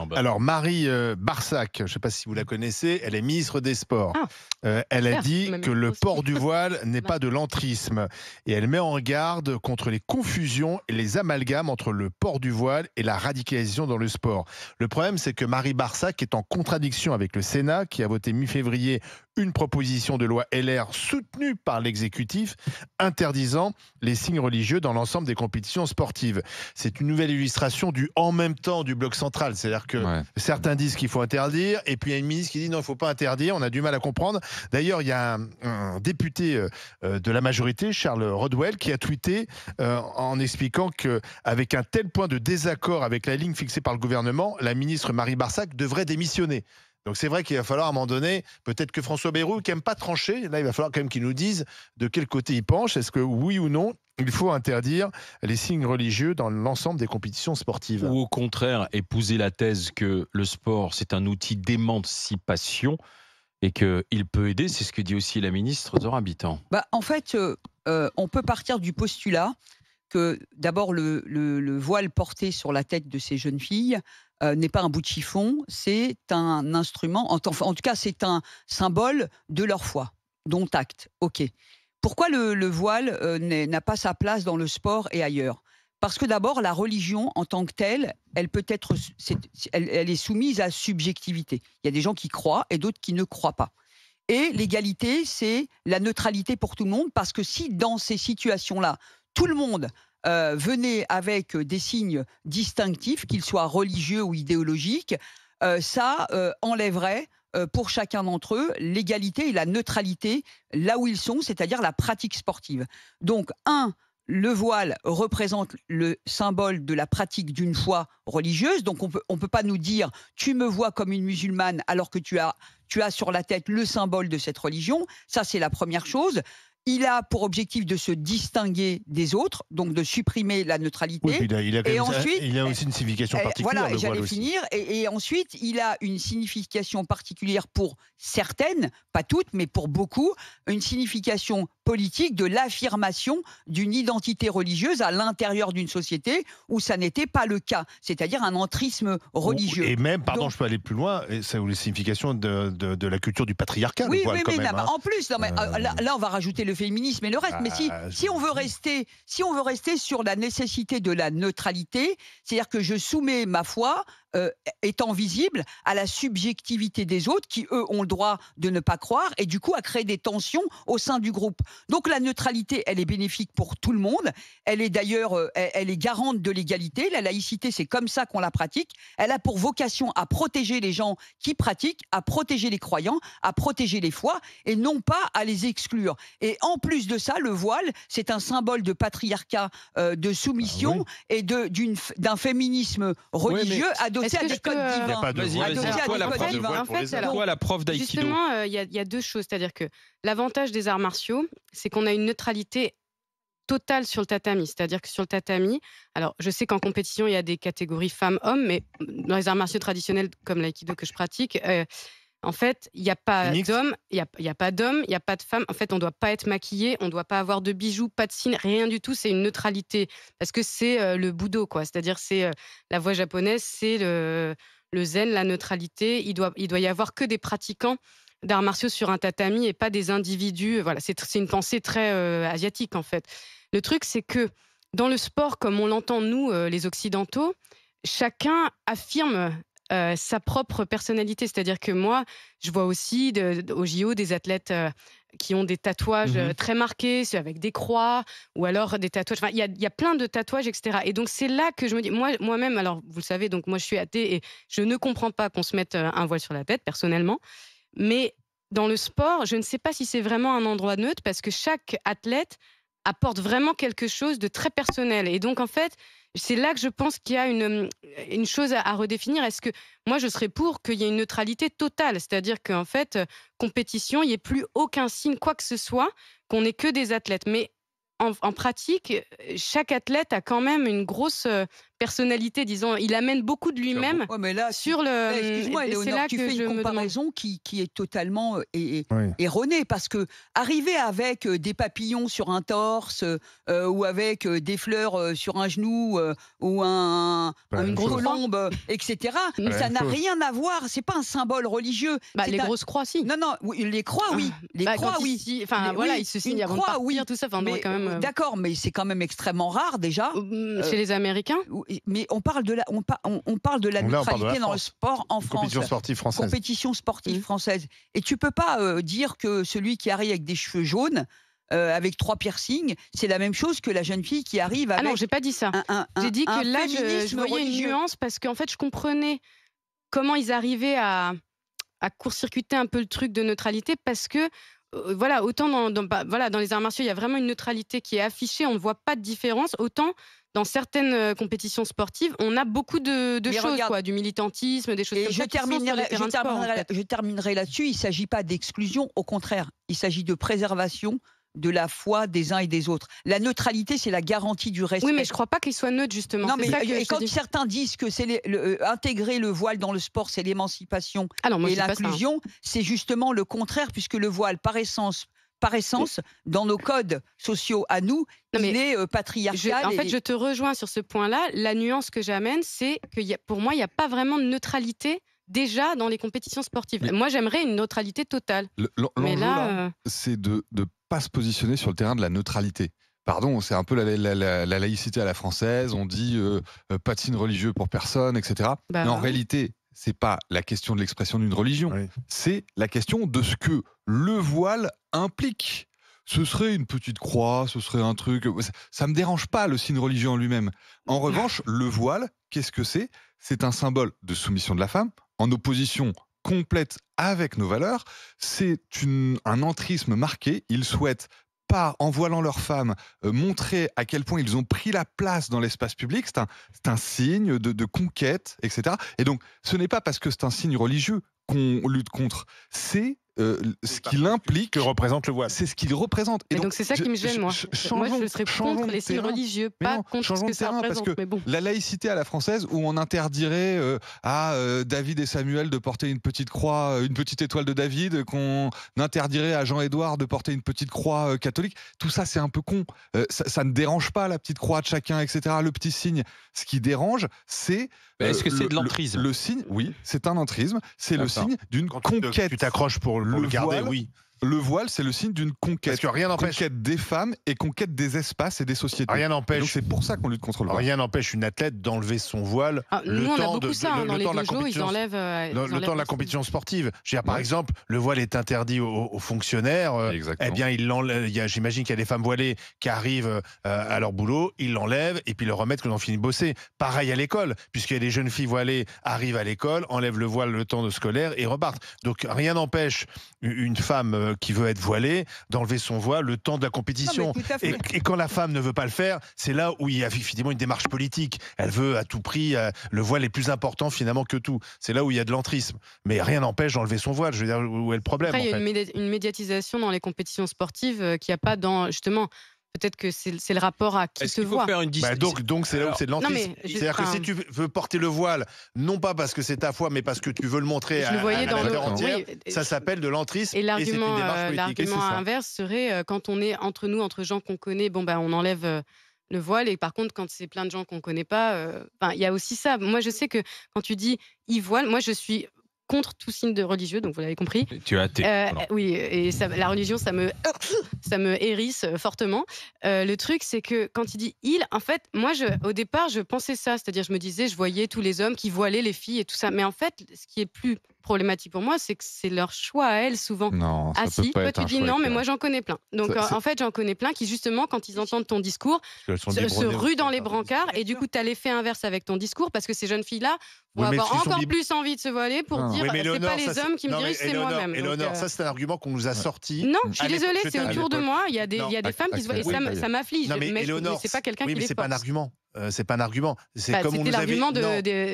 Ah bah. Alors, Marie Barsac, je ne sais pas si vous la connaissez, elle est ministre des Sports. Ah, Elle a super, dit ma que ministre le aussi. port du voile n'est pas de l'entrisme. Et elle met en garde contre les confusions et les amalgames entre le port du voile et la radicalisation dans le sport. Le problème, c'est que Marie Barsac est en contradiction avec le Sénat, qui a voté mi-février une proposition de loi LR soutenue par l'exécutif, interdisant les signes religieux dans l'ensemble des compétitions sportives. C'est une nouvelle illustration du « en même temps » du bloc central. C'est-à-dire que certains disent qu'il faut interdire, et puis il y a une ministre qui dit non, il ne faut pas interdire. On a du mal à comprendre. D'ailleurs, il y a un député de la majorité, Charles Rodwell, qui a tweeté en expliquant qu'avec un tel point de désaccord avec la ligne fixée par le gouvernement, la ministre Marie Barsac devrait démissionner. Donc c'est vrai qu'il va falloir à un moment donné, peut-être que François Bayrou, qui n'aime pas trancher, là il va falloir quand même qu'il nous dise de quel côté il penche. Est-ce que oui ou non, il faut interdire les signes religieux dans l'ensemble des compétitions sportives? Ou au contraire, épouser la thèse que le sport, c'est un outil d'émancipation et qu'il peut aider, c'est ce que dit aussi la ministre Zora Habitant. En fait, on peut partir du postulat que d'abord le voile porté sur la tête de ces jeunes filles n'est pas un bout de chiffon, c'est un instrument, en tout cas c'est un symbole de leur foi, dont acte. Ok. Pourquoi le voile n'a pas sa place dans le sport et ailleurs? Parce que d'abord, la religion en tant que telle, elle est soumise à subjectivité. Il y a des gens qui croient et d'autres qui ne croient pas. Et l'égalité, c'est la neutralité pour tout le monde, parce que si dans ces situations-là, tout le monde venait avec des signes distinctifs, qu'ils soient religieux ou idéologiques, ça enlèverait pour chacun d'entre eux l'égalité et la neutralité là où ils sont, c'est-à-dire la pratique sportive. Donc, le voile représente le symbole de la pratique d'une foi religieuse. Donc, on peut pas nous dire « tu me vois comme une musulmane » alors que tu as sur la tête le symbole de cette religion. Ça, c'est la première chose. Il a pour objectif de se distinguer des autres, donc de supprimer la neutralité. Oui, il a aussi une signification particulière. Voilà, j'allais finir. Et ensuite, il a une signification particulière pour certaines, pas toutes, mais pour beaucoup, une signification politique de l'affirmation d'une identité religieuse à l'intérieur d'une société où ça n'était pas le cas, c'est-à-dire un entrisme religieux. Et même, pardon, je peux aller plus loin, ça a une signification de la culture du patriarcat. Oui, le voile, quand même, hein. En plus, non, mais, là, on va rajouter le féminisme et le reste. Mais si on veut rester sur la nécessité de la neutralité, c'est-à-dire que je soumets ma foi étant visible à la subjectivité des autres qui, eux, ont le droit de ne pas croire et du coup à créer des tensions au sein du groupe. Donc la neutralité, elle est bénéfique pour tout le monde. Elle est d'ailleurs, elle est garante de l'égalité. La laïcité, c'est comme ça qu'on la pratique. Elle a pour vocation à protéger les gens qui pratiquent, à protéger les croyants, à protéger les foi et non pas à les exclure. Et en plus de ça, le voile, c'est un symbole de patriarcat, de soumission et d'un féminisme religieux adossé à des codes divins. C'est quoi la prof d'aïkido? Justement, il y a deux choses. C'est-à-dire que l'avantage des arts martiaux, c'est qu'on a une neutralité totale sur le tatami. C'est-à-dire que sur le tatami, alors je sais qu'en compétition, il y a des catégories femmes-hommes, mais dans les arts martiaux traditionnels comme l'aïkido que je pratique, en fait, il n'y a pas d'hommes, il n'y a pas d'hommes, il n'y a pas de femmes. En fait, on ne doit pas être maquillé, on ne doit pas avoir de bijoux, pas de signes, rien du tout. C'est une neutralité. Parce que c'est le Budo, quoi. C'est-à-dire, c'est la voie japonaise, c'est le zen, la neutralité. Il doit y avoir que des pratiquants d'arts martiaux sur un tatami et pas des individus. Voilà, c'est une pensée très asiatique, en fait. Le truc, c'est que dans le sport, comme on l'entend, nous, les Occidentaux, chacun affirme sa propre personnalité. C'est-à-dire que moi, je vois aussi au JO des athlètes qui ont des tatouages très marqués, avec des croix, ou alors des tatouages. Enfin, il y a plein de tatouages, etc. Et donc, c'est là que je me dis, moi-même, alors, vous le savez, donc moi, je suis athée et je ne comprends pas qu'on se mette un voile sur la tête, personnellement. Mais dans le sport, je ne sais pas si c'est vraiment un endroit neutre parce que chaque athlète apporte vraiment quelque chose de très personnel. Et donc, en fait, c'est là que je pense qu'il y a une chose à redéfinir. Est-ce que moi, je serais pour qu'il y ait une neutralité totale, c'est-à-dire qu'en fait, compétition, il n'y ait plus aucun signe, quoi que ce soit, qu'on n'ait que des athlètes. Mais en pratique, chaque athlète a quand même une grosse personnalité, disons. Il amène beaucoup de lui-même Ouais, mais là, sur là, excuse-moi, et c'est Éléonore, là tu que fais je une me demande. comparaison qui est totalement Oui. erronée, parce que arriver avec des papillons sur un torse ou avec des fleurs sur un genou ou Pas la une même chose. colombe, etc., la ça même n'a chose. rien à voir. C'est pas un symbole religieux. Bah, C'est les un- grosses croix, si. Non, non, oui, les croix, oui. Les Bah, croix, quand oui. enfin, voilà, Oui, ils se signent une avant de croix, partir, oui. tout ça. Enfin, on devrait Mais quand même. d'accord, mais c'est quand même extrêmement rare déjà. Chez les Américains. Oui, mais on parle de la, on parle de la Là, on parle de la neutralité dans le France. sport en Une compétition France. sportive française. Compétition sportive Mmh. française. Et tu peux pas dire que celui qui arrive avec des cheveux jaunes, avec 3 piercings, c'est la même chose que la jeune fille qui arrive Ah avec non, j'ai pas dit ça. J'ai dit un que là, je féminisme voyais une religieux. nuance parce qu'en fait, je comprenais comment ils arrivaient à court-circuiter un peu le truc de neutralité parce que, voilà, autant voilà, dans les arts martiaux, il y a vraiment une neutralité qui est affichée, on ne voit pas de différence, autant dans certaines compétitions sportives, on a beaucoup de Mais choses, regarde, quoi, du militantisme, des choses Et comme ça qui sont sur les terrains de sport, en fait. je terminerai là-dessus. Il ne s'agit pas d'exclusion, au contraire. Il s'agit de préservation de la foi des uns et des autres. La neutralité, c'est la garantie du respect. Oui, mais je crois pas qu'il soit neutre, justement. Non, C'est mais ça que je te quand dis. certains disent que c'est intégrer le voile dans le sport, c'est l'émancipation Ah non, moi, et je dis pas ça, hein. l'inclusion, c'est justement le contraire, puisque le voile, par essence, dans nos codes sociaux à nous, Non, mais il est patriarcal. En fait, je te rejoins sur ce point-là. La nuance que j'amène, c'est que pour moi, il n'y a pas vraiment de neutralité déjà dans les compétitions sportives. Mais- Moi, j'aimerais une neutralité totale. Mais L'enjeu, là, là, c'est de ne pas se positionner sur le terrain de la neutralité. Pardon, c'est un peu la laïcité à la française. On dit pas de signe religieux pour personne, etc. bah, Mais en oui. réalité, c'est pas la question de l'expression d'une religion. Oui. C'est la question de ce que le voile implique. Ce serait une petite croix, ce serait un truc. Ça me dérange pas le signe religieux en lui-même. En revanche, le voile, qu'est-ce que c'est ? C'est un symbole de soumission de la femme, en opposition complète avec nos valeurs. C'est un entrisme marqué. Ils souhaitent, en voilant leurs femmes, montrer à quel point ils ont pris la place dans l'espace public. C'est un signe de conquête, etc. Et donc, ce n'est pas parce que c'est un signe religieux qu'on lutte contre. C'est ce qu'il implique. Que représente le voile. C'est ce qu'il représente. Et donc, c'est ça qui me gêne, moi. Moi, je serais changeons contre de les signes terrain. religieux, Mais pas non, contre ce changeons que de ça terrain, parce représente. que Mais bon. la laïcité à la française, où on interdirait à David et Samuel de porter une petite croix, une petite étoile de David, qu'on interdirait à Jean-Édouard de porter une petite croix catholique, tout ça c'est un peu con. Ça ne dérange pas la petite croix de chacun, etc. Le petit signe. Ce qui dérange, c'est... Est-ce que c'est de l'entrisme ? Le signe, oui, c'est un entrisme. C'est le D'accord. signe d'une Quand conquête. tu t'accroches pour Le le garder, voile, oui. Le voile, c'est le signe d'une conquête. Parce que rien n'empêche. Conquête des femmes et conquête des espaces et des sociétés. Rien Et donc n'empêche. c'est pour ça qu'on lutte contre le voile. Rien n'empêche une athlète d'enlever son voile Ah, le nous, on a temps beaucoup de ça, hein, dans le les temps de la dojos, ils compétition. enlèvent. Le temps de la compétition sportive. Je veux dire, par Ouais. exemple, le voile est interdit aux fonctionnaires. Exactement. Eh bien, j'imagine qu'il y a des femmes voilées qui arrivent à leur boulot, ils l'enlèvent et puis le remettent quand on finit de bosser. Pareil à l'école, puisqu'il y a des jeunes filles voilées arrivent à l'école, enlèvent le voile le temps de scolaire et repartent. Donc rien n'empêche une femme qui veut être voilée d'enlever son voile le temps de la compétition. Non, mais tout à fait. Et quand la femme ne veut pas le faire, c'est là où il y a effectivement une démarche politique. Elle veut à tout prix, le voile est plus important finalement que tout. C'est là où il y a de l'entrisme. Mais rien n'empêche d'enlever son voile. Je veux dire, où est le problème Après, il y en a fait. une médiatisation dans les compétitions sportives qu'il n'y a pas dans. Justement, peut-être que c'est le rapport à qui Est-ce te qu'il faut voit. faire une Bah distinction donc c'est là où c'est de l'entrisme. mais C'est-à-dire que si tu veux porter le voile, non pas parce que c'est ta foi, mais parce que tu veux le montrer Je à le voyais la dans terre le. entière, Oui, ça s'appelle de l'entrisme et et c'est une l'argument démarche politique. Et c'est ça. inverse serait quand on est entre nous, entre gens qu'on connaît, bon, bah, on enlève le voile. Et par contre, quand c'est plein de gens qu'on ne connaît pas, il y a aussi ça. Moi, je sais que quand tu dis ils voilent, moi, je suis contre tout signe de religieux, donc vous l'avez compris. Tu es athée. Voilà. Oui, et la religion, ça me hérisse fortement. Le truc, c'est que quand il dit il, en fait, moi, au départ, je pensais ça, c'est-à-dire, je me disais, je voyais tous les hommes qui voilaient les filles et tout ça. Mais en fait, ce qui est plus problématique pour moi, c'est que c'est leur choix à elles, souvent. Non, ça Ah peut si, pas toi être tu un dis choix non, mais éclairé. moi j'en connais plein. Donc Ça, en fait, j'en connais plein qui, justement, quand ils entendent ton discours, Parce qu'elles sont se biberonnées ruent dans aussi, les hein. brancards et du coup, tu as l'effet inverse avec ton discours parce que ces jeunes filles-là vont Oui, mais avoir s'ils sont encore bib- plus envie de se voiler pour Ah. dire Oui, mais c'est Éléonore, pas les ça, hommes qui me non, mais dirigent, c'est Éléonore, moi-même. Éléonore, Donc, ça c'est un argument qu'on nous a sorti. non, je À suis l'époque, désolée, c'est à autour de l'époque. moi. Il y a Non, des femmes qui se voilent et oui, ça m'afflige. oui, Non, mais Mais Éléonore, c'est pas quelqu'un oui, qui mais les c'est pas un force. argument. c'est pas un argument. C'est Bah, comme on c'était nous avait... l'argument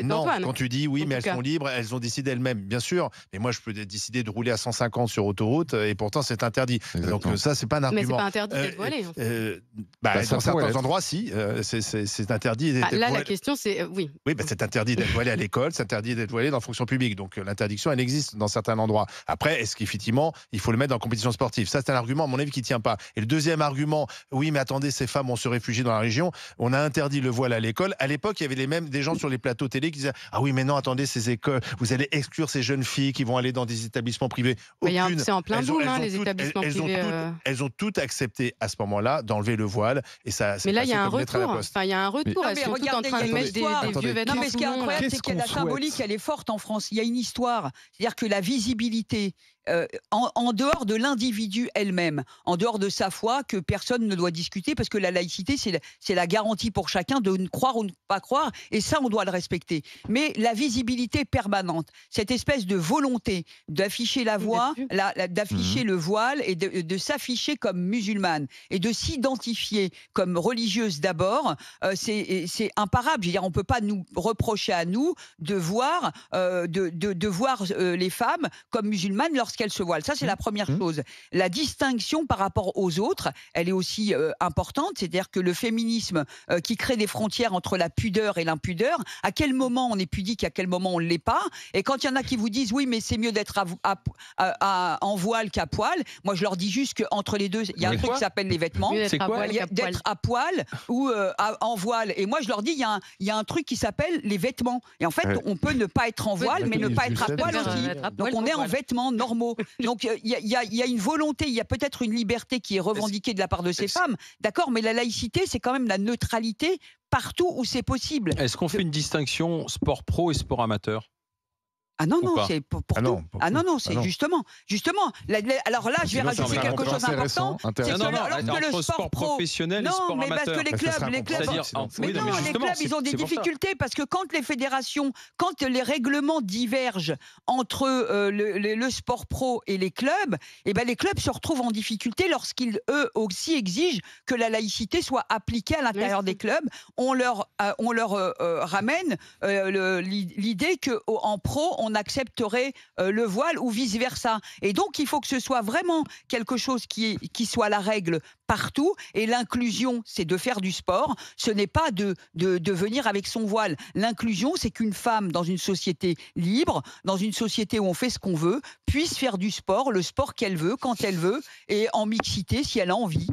Non, d'Antoine. quand tu dis oui, en mais tout elles cas. sont libres, elles ont décidé elles-mêmes, bien sûr. Mais moi, je peux décider de rouler à 150 sur autoroute et pourtant c'est interdit. Exactement. Donc ça, c'est pas un Mais c'est argument. pas interdit d'être voilé. En fait. Bah, ça Dans pourrait certains l'être. endroits, si, c'est interdit d'être Là, la voilé. question, c'est oui. Oui, c'est interdit d'être voilé à l'école, c'est interdit d'être voilé dans la fonction publique. Donc l'interdiction, elle existe dans certains endroits. Après, est-ce qu'effectivement, il faut le mettre dans la compétition sportive? Ça, c'est un argument, à mon avis, qui tient pas. Et le deuxième argument, oui, mais attendez, ces femmes vont se réfugier dans la région. On a interdit le voile à l'école. À l'époque, il y avait des gens sur les plateaux télé qui disaient ah oui, mais non, attendez, ces écoles, vous allez exclure ces jeunes filles qui vont aller dans des établissements privés. Aucune. C'est en plein Elles ont- boom, elles ont les toutes- établissements elles ont privés. elles ont toutes accepté à ce moment-là d'enlever le voile. Et ça, c'est Mais là, il y a passé un comme lettre à la retour. poste. Enfin, il y a un retour. Non, Elles mais sont toutes en regardez, train il y de a une mettre des histoire. vieux vêtements. Non, mais ce qui est tout le long, là. incroyable, Qu'est-ce c'est que la qu'on souhaite symbolique, elle est forte en France. Il y a une histoire. C'est-à-dire que la visibilité, en dehors de l'individu elle-même, en dehors de sa foi, que personne ne doit discuter, parce que la laïcité, c'est la garantie pour chacun de ne croire ou ne pas croire, et ça, on doit le respecter. Mais la visibilité permanente, cette espèce de volonté d'afficher la voix, d'afficher le voile et de s'afficher comme musulmane et de s'identifier comme religieuse d'abord, c'est imparable. Je veux dire, on ne peut pas nous reprocher à nous de voir, les femmes comme musulmanes lorsqu'elles se voilent. Ça, c'est la première chose. La distinction par rapport aux autres, elle est aussi importante. C'est-à-dire que le féminisme qui crée des frontières entre la pudeur et l'impudeur, à quel moment on est pudique, à quel moment on ne l'est pas. Et quand il y en a qui vous disent oui, mais c'est mieux d'être en voile qu'à poil, moi je leur dis juste qu'entre les deux, il y a un truc qui s'appelle les vêtements. Mieux d'être à poil qu'à poil. D'être à poil ou en voile. Et moi, je leur dis, il y a un truc qui s'appelle les vêtements. Et en fait, on peut ne pas être en voile, mais ne pas être à poil aussi. Donc, on est en vêtements normaux. Donc, il y a une volonté, il y a peut-être une liberté qui est revendiquée de la part de ces femmes. D'accord, mais la laïcité, c'est quand même la neutralité partout où c'est possible. Est-ce qu'on fait une distinction sport pro et sport amateur? Ah non, Ou non, pas? c'est pour Ah tout. non, Ah non, non, ah c'est non. justement. Alors là, je vais Sinon, rajouter c'est quelque chose d'important. C'est que Non, lorsque le entre sport sport pro. professionnel et Non, sport mais parce amateur. que les Ça clubs, sera les clubs. C'est-à-dire, C'est Mais oui, non, mais les justement, clubs, ils ont des c'est pour ça. difficultés parce que quand les fédérations, quand les règlements divergent entre le sport pro et les clubs, eh ben les clubs se retrouvent en difficulté lorsqu'ils, eux aussi, exigent que la laïcité soit appliquée à l'intérieur des clubs. On leur ramène l'idée qu'en pro, on accepterait le voile ou vice-versa. Et donc, il faut que ce soit vraiment quelque chose qui soit la règle partout. Et l'inclusion, c'est de faire du sport. Ce n'est pas de venir avec son voile. L'inclusion, c'est qu'une femme, dans une société libre, dans une société où on fait ce qu'on veut, puisse faire du sport, le sport qu'elle veut, quand elle veut, et en mixité si elle a envie.